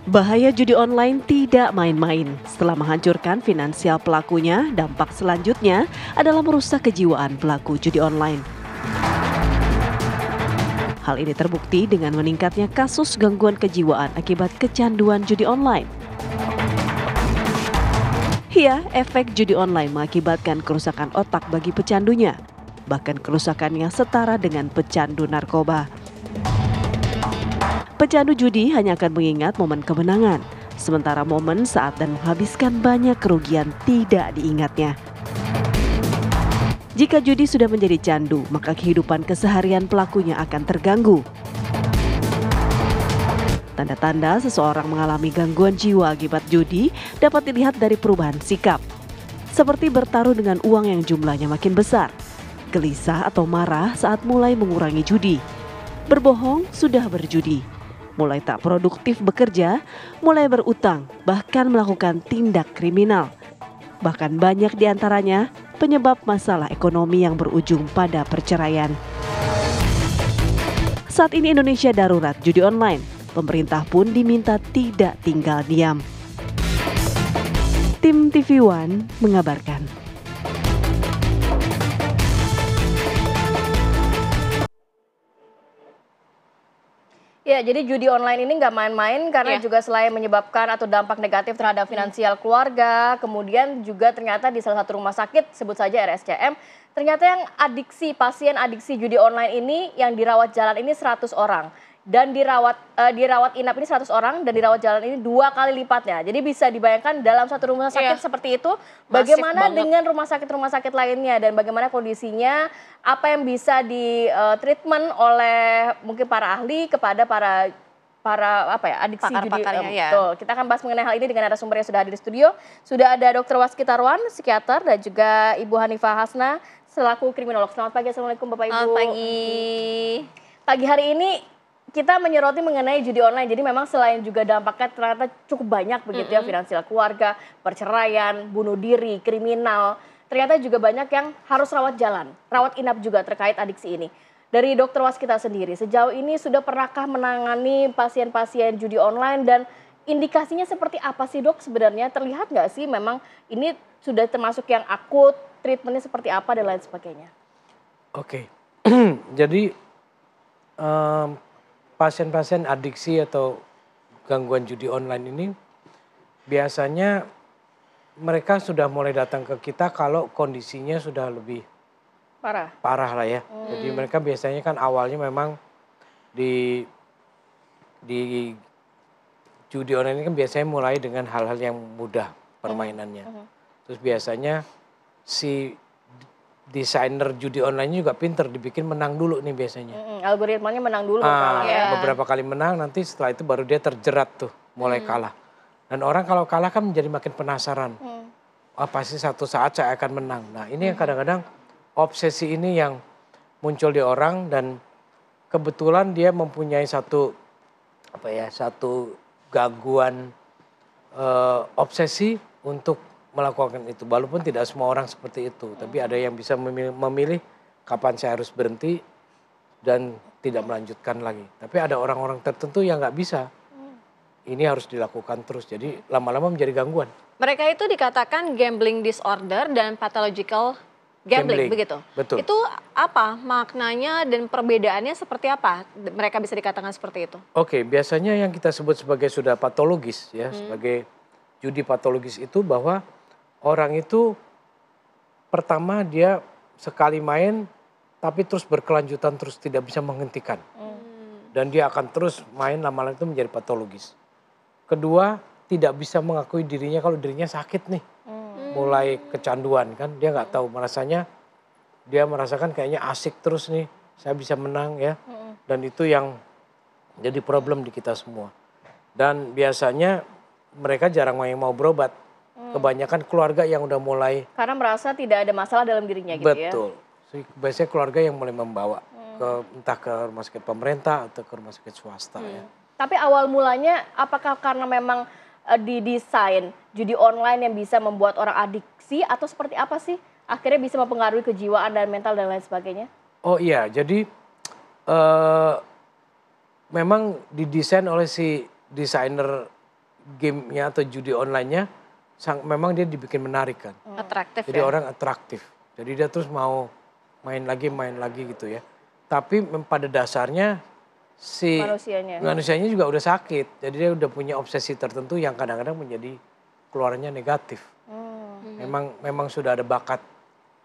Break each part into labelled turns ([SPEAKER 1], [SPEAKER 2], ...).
[SPEAKER 1] Bahaya judi online tidak main-main. Setelah menghancurkan finansial pelakunya, dampak selanjutnya adalah merusak kejiwaan pelaku judi online. Hal ini terbukti dengan meningkatnya kasus gangguan kejiwaan akibat kecanduan judi online. Ya, efek judi online mengakibatkan kerusakan otak bagi pecandunya, bahkan kerusakan yang setara dengan pecandu narkoba. Pecandu judi hanya akan mengingat momen kemenangan, sementara momen saat dan menghabiskan banyak kerugian tidak diingatnya. Jika judi sudah menjadi candu, maka kehidupan keseharian pelakunya akan terganggu. Tanda-tanda seseorang mengalami gangguan jiwa akibat judi dapat dilihat dari perubahan sikap, seperti bertaruh dengan uang yang jumlahnya makin besar, gelisah atau marah saat mulai mengurangi judi, berbohong sudah berjudi, mulai tak produktif bekerja, mulai berutang, bahkan melakukan tindak kriminal. Bahkan banyak diantaranya penyebab masalah ekonomi yang berujung pada perceraian. Saat ini Indonesia darurat judi online. Pemerintah pun diminta tidak tinggal diam. Tim TV One mengabarkan.
[SPEAKER 2] Ya, jadi judi online ini nggak main-main karena juga selain menyebabkan atau dampak negatif terhadap finansial keluarga, kemudian juga ternyata di salah satu rumah sakit, sebut saja RSCM, ternyata yang pasien adiksi judi online ini yang dirawat jalan ini 100 orang. Dan dirawat inap ini 100 orang dan dirawat jalan ini 2 kali lipatnya. Jadi bisa dibayangkan dalam satu rumah sakit seperti itu, bagaimana dengan rumah sakit lainnya dan bagaimana kondisinya, apa yang bisa di treatment oleh mungkin para ahli kepada para adiksi judi. Betul. Kita akan bahas mengenai hal ini dengan narasumber yang sudah hadir di studio. Sudah ada Dr. Waski Tarwan, psikiater, dan juga Ibu Hanifah Hasna selaku kriminolog. Selamat pagi, assalamualaikum Bapak Ibu.
[SPEAKER 3] Selamat pagi.
[SPEAKER 2] Pagi hari ini kita menyoroti mengenai judi online. Jadi memang selain juga dampaknya ternyata cukup banyak begitu ya, finansial keluarga, perceraian, bunuh diri, kriminal. Ternyata juga banyak yang harus rawat jalan, rawat inap juga terkait adiksi ini. Dari Dokter Waskita sendiri, sejauh ini sudah pernahkah menangani pasien-pasien judi online dan indikasinya seperti apa sih Dok sebenarnya? Terlihat nggak sih memang ini sudah termasuk yang akut, treatmentnya seperti apa dan lain sebagainya?
[SPEAKER 4] Oke, jadi pasien-pasien adiksi atau gangguan judi online ini biasanya mereka sudah mulai datang ke kita kalau kondisinya sudah lebih parah lah ya. Jadi mereka biasanya kan awalnya memang di judi online ini kan biasanya mulai dengan hal-hal yang mudah permainannya. Terus biasanya si desainer judi online juga pinter, dibikin menang dulu nih biasanya.
[SPEAKER 2] Algoritmanya menang dulu.
[SPEAKER 4] Beberapa kali menang, nanti setelah itu baru dia terjerat tuh, mulai kalah. Dan orang kalau kalah kan menjadi makin penasaran. Pasti satu saat saya akan menang. Nah ini yang kadang-kadang obsesi ini yang muncul di orang dan kebetulan dia mempunyai satu gangguan obsesi untuk melakukan itu, walaupun tidak semua orang seperti itu, tapi ada yang bisa memilih kapan saya harus berhenti dan tidak melanjutkan lagi. Tapi ada orang-orang tertentu yang nggak bisa, ini harus dilakukan terus, jadi lama-lama menjadi gangguan.
[SPEAKER 3] Mereka itu dikatakan gambling disorder dan pathological gambling begitu?
[SPEAKER 4] Betul.
[SPEAKER 3] Itu apa maknanya dan perbedaannya seperti apa mereka bisa dikatakan seperti itu?
[SPEAKER 4] Oke, biasanya yang kita sebut sebagai sudah patologis ya, sebagai judi patologis itu bahwa orang itu pertama dia sekali main tapi terus berkelanjutan terus tidak bisa menghentikan. Dan dia akan terus main lama-lama itu menjadi patologis. Kedua, tidak bisa mengakui dirinya kalau dirinya sakit nih. Mulai kecanduan kan, dia nggak tahu dia merasakan kayaknya asik terus nih, saya bisa menang ya. Dan itu yang jadi problem di kita semua. Dan biasanya mereka jarang mau berobat. Kebanyakan keluarga yang udah mulai
[SPEAKER 2] karena merasa tidak ada masalah dalam dirinya gitu ya.
[SPEAKER 4] Betul. Biasanya keluarga yang mulai membawa entah ke rumah sakit pemerintah atau ke rumah sakit swasta ya.
[SPEAKER 2] Tapi awal mulanya apakah karena memang didesain judi online yang bisa membuat orang adiksi atau seperti apa sih? Akhirnya bisa mempengaruhi kejiwaan dan mental dan lain sebagainya?
[SPEAKER 4] Oh iya, jadi memang didesain oleh si desainer gamenya atau judi online-nya memang dia dibikin menarik kan.
[SPEAKER 3] Atraktif
[SPEAKER 4] Jadi
[SPEAKER 3] ya.
[SPEAKER 4] orang atraktif. Jadi dia terus mau main lagi gitu ya. Tapi pada dasarnya si manusianya juga udah sakit. Jadi dia udah punya obsesi tertentu yang kadang-kadang menjadi keluarnya negatif. Memang sudah ada bakat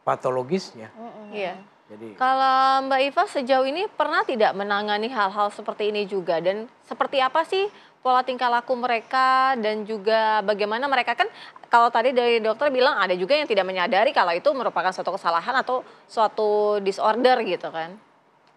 [SPEAKER 4] patologisnya.
[SPEAKER 3] Iya.
[SPEAKER 4] Jadi
[SPEAKER 3] Kalau Mbak Iva sejauh ini pernah tidak menangani hal-hal seperti ini juga, dan seperti apa sih pola tingkah laku mereka dan juga bagaimana mereka, kan kalau tadi dari dokter bilang ada juga yang tidak menyadari kalau itu merupakan suatu kesalahan atau suatu disorder gitu kan.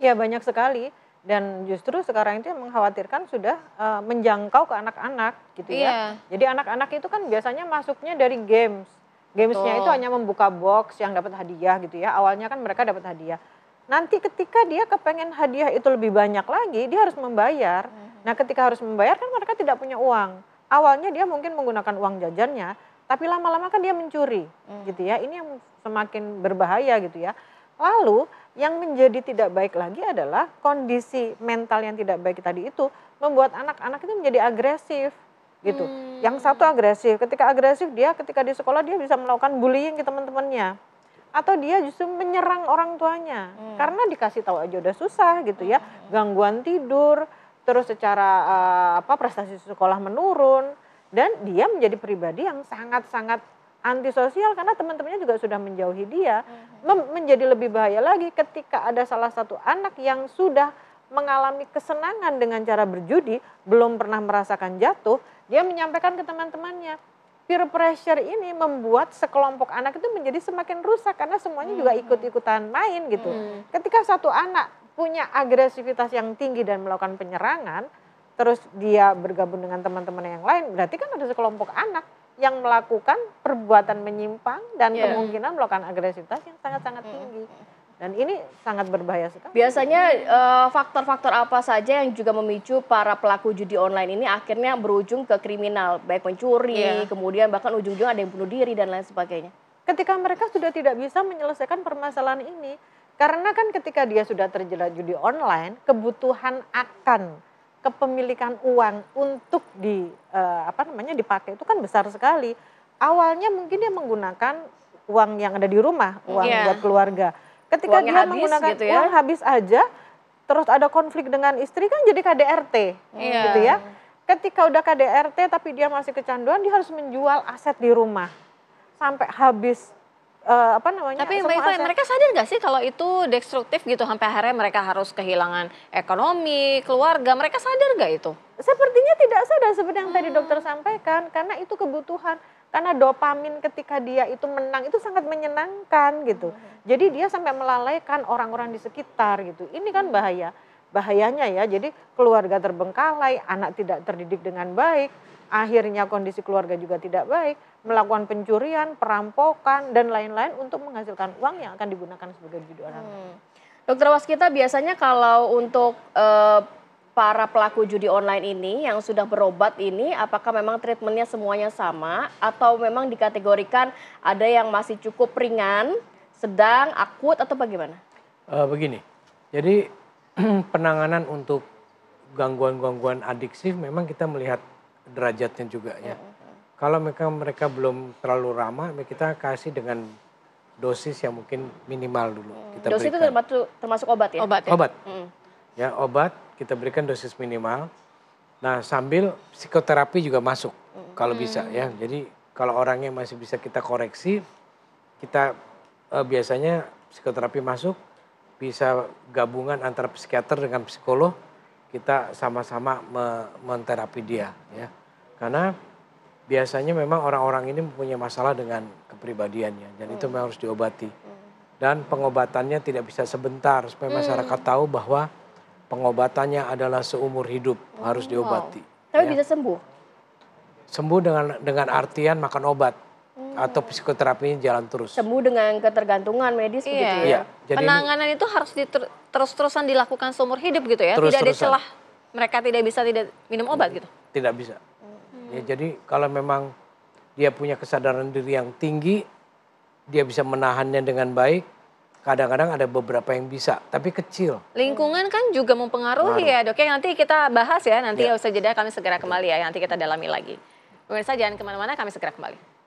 [SPEAKER 5] Ya banyak sekali, dan justru sekarang itu yang mengkhawatirkan sudah menjangkau ke anak-anak gitu ya.
[SPEAKER 3] Iya.
[SPEAKER 5] Jadi anak-anak itu kan biasanya masuknya dari games. Gamesnya itu hanya membuka box yang dapat hadiah gitu ya. Awalnya kan mereka dapat hadiah. Nanti ketika dia kepengen hadiah itu lebih banyak lagi, dia harus membayar. Nah ketika harus membayar kan mereka tidak punya uang. Awalnya dia mungkin menggunakan uang jajannya, tapi lama-lama kan dia mencuri gitu ya. Ini yang semakin berbahaya gitu ya. Lalu yang menjadi tidak baik lagi adalah kondisi mental yang tidak baik tadi itu membuat anak-anak itu menjadi agresif gitu. Yang satu agresif, ketika di sekolah dia bisa melakukan bullying ke teman-temannya. Atau dia justru menyerang orang tuanya. Karena dikasih tahu aja udah susah gitu ya. Gangguan tidur, terus secara prestasi sekolah menurun, dan dia menjadi pribadi yang sangat-sangat antisosial karena teman-temannya juga sudah menjauhi dia. Menjadi lebih bahaya lagi ketika ada salah satu anak yang sudah mengalami kesenangan dengan cara berjudi, belum pernah merasakan jatuh, dia menyampaikan ke teman-temannya. Peer pressure ini membuat sekelompok anak itu menjadi semakin rusak karena semuanya juga ikut-ikutan main gitu. Ketika satu anak punya agresivitas yang tinggi dan melakukan penyerangan, terus dia bergabung dengan teman-teman yang lain, berarti kan ada sekelompok anak yang melakukan perbuatan menyimpang dan kemungkinan melakukan agresivitas yang sangat-sangat tinggi. Dan ini sangat berbahaya sekali.
[SPEAKER 2] Biasanya faktor-faktor apa saja yang juga memicu para pelaku judi online ini akhirnya berujung ke kriminal, baik pencuri, kemudian bahkan ujung-ujungnya ada yang bunuh diri dan lain sebagainya.
[SPEAKER 5] Ketika mereka sudah tidak bisa menyelesaikan permasalahan ini, karena kan ketika dia sudah terjerat judi online, kebutuhan akan kepemilikan uang untuk dipakai itu kan besar sekali. Awalnya mungkin dia menggunakan uang yang ada di rumah, uang buat keluarga. Ketika
[SPEAKER 2] Uangnya
[SPEAKER 5] dia
[SPEAKER 2] habis
[SPEAKER 5] menggunakan
[SPEAKER 2] gitu ya.
[SPEAKER 5] uang habis aja, terus ada konflik dengan istri kan jadi KDRT gitu ya. Ketika udah KDRT tapi dia masih kecanduan, dia harus menjual aset di rumah sampai habis
[SPEAKER 3] Tapi Mbak Iva, mereka sadar nggak sih kalau itu destruktif gitu sampai akhirnya mereka harus kehilangan ekonomi, keluarga, mereka sadar nggak itu?
[SPEAKER 5] Sepertinya tidak sadar seperti yang tadi dokter sampaikan, karena itu kebutuhan. Karena dopamin ketika dia itu menang itu sangat menyenangkan gitu. Jadi dia sampai melalaikan orang-orang di sekitar gitu. Ini kan bahayanya ya. Jadi keluarga terbengkalai, anak tidak terdidik dengan baik, akhirnya kondisi keluarga juga tidak baik, melakukan pencurian, perampokan dan lain-lain untuk menghasilkan uang yang akan digunakan sebagai judi online.
[SPEAKER 2] Dokter Waskita, biasanya kalau untuk para pelaku judi online ini yang sudah berobat ini, apakah memang treatmentnya semuanya sama atau memang dikategorikan ada yang masih cukup ringan, sedang, akut atau bagaimana?
[SPEAKER 4] Begini, jadi penanganan untuk gangguan-gangguan adiksi memang kita melihat derajatnya juga ya. Kalau mereka belum terlalu ramah, kita kasih dengan dosis yang mungkin minimal dulu. Kita
[SPEAKER 2] dosis
[SPEAKER 4] berikan.
[SPEAKER 2] itu termasuk obat ya?
[SPEAKER 3] Obat ya?
[SPEAKER 4] Obat. Ya, obat kita berikan dosis minimal. Nah, sambil psikoterapi juga masuk kalau bisa ya. Jadi kalau orangnya masih bisa kita koreksi, kita biasanya psikoterapi masuk, bisa gabungan antara psikiater dengan psikolog, kita sama-sama menterapi dia ya. Karena biasanya memang orang-orang ini mempunyai masalah dengan kepribadiannya dan itu memang harus diobati. Dan pengobatannya tidak bisa sebentar supaya masyarakat tahu bahwa pengobatannya adalah seumur hidup, harus diobati.
[SPEAKER 2] Tapi
[SPEAKER 4] ya.
[SPEAKER 2] bisa sembuh?
[SPEAKER 4] Sembuh dengan artian makan obat atau psikoterapinya jalan terus.
[SPEAKER 2] Sembuh dengan ketergantungan medis begitu ya?
[SPEAKER 4] Iya. Jadi
[SPEAKER 3] penanganan itu harus terus-terusan dilakukan seumur hidup gitu ya? Tidak ada celah mereka tidak bisa tidak minum obat gitu?
[SPEAKER 4] Tidak bisa. Ya, jadi kalau memang dia punya kesadaran diri yang tinggi, dia bisa menahannya dengan baik, kadang-kadang ada beberapa yang bisa, tapi kecil.
[SPEAKER 3] Lingkungan kan juga mempengaruhi ya dok. Ya nanti kita bahas ya, nanti usai jeda kami segera kembali ya, nanti kita dalami lagi. Pemirsa jangan kemana-mana, kami segera kembali.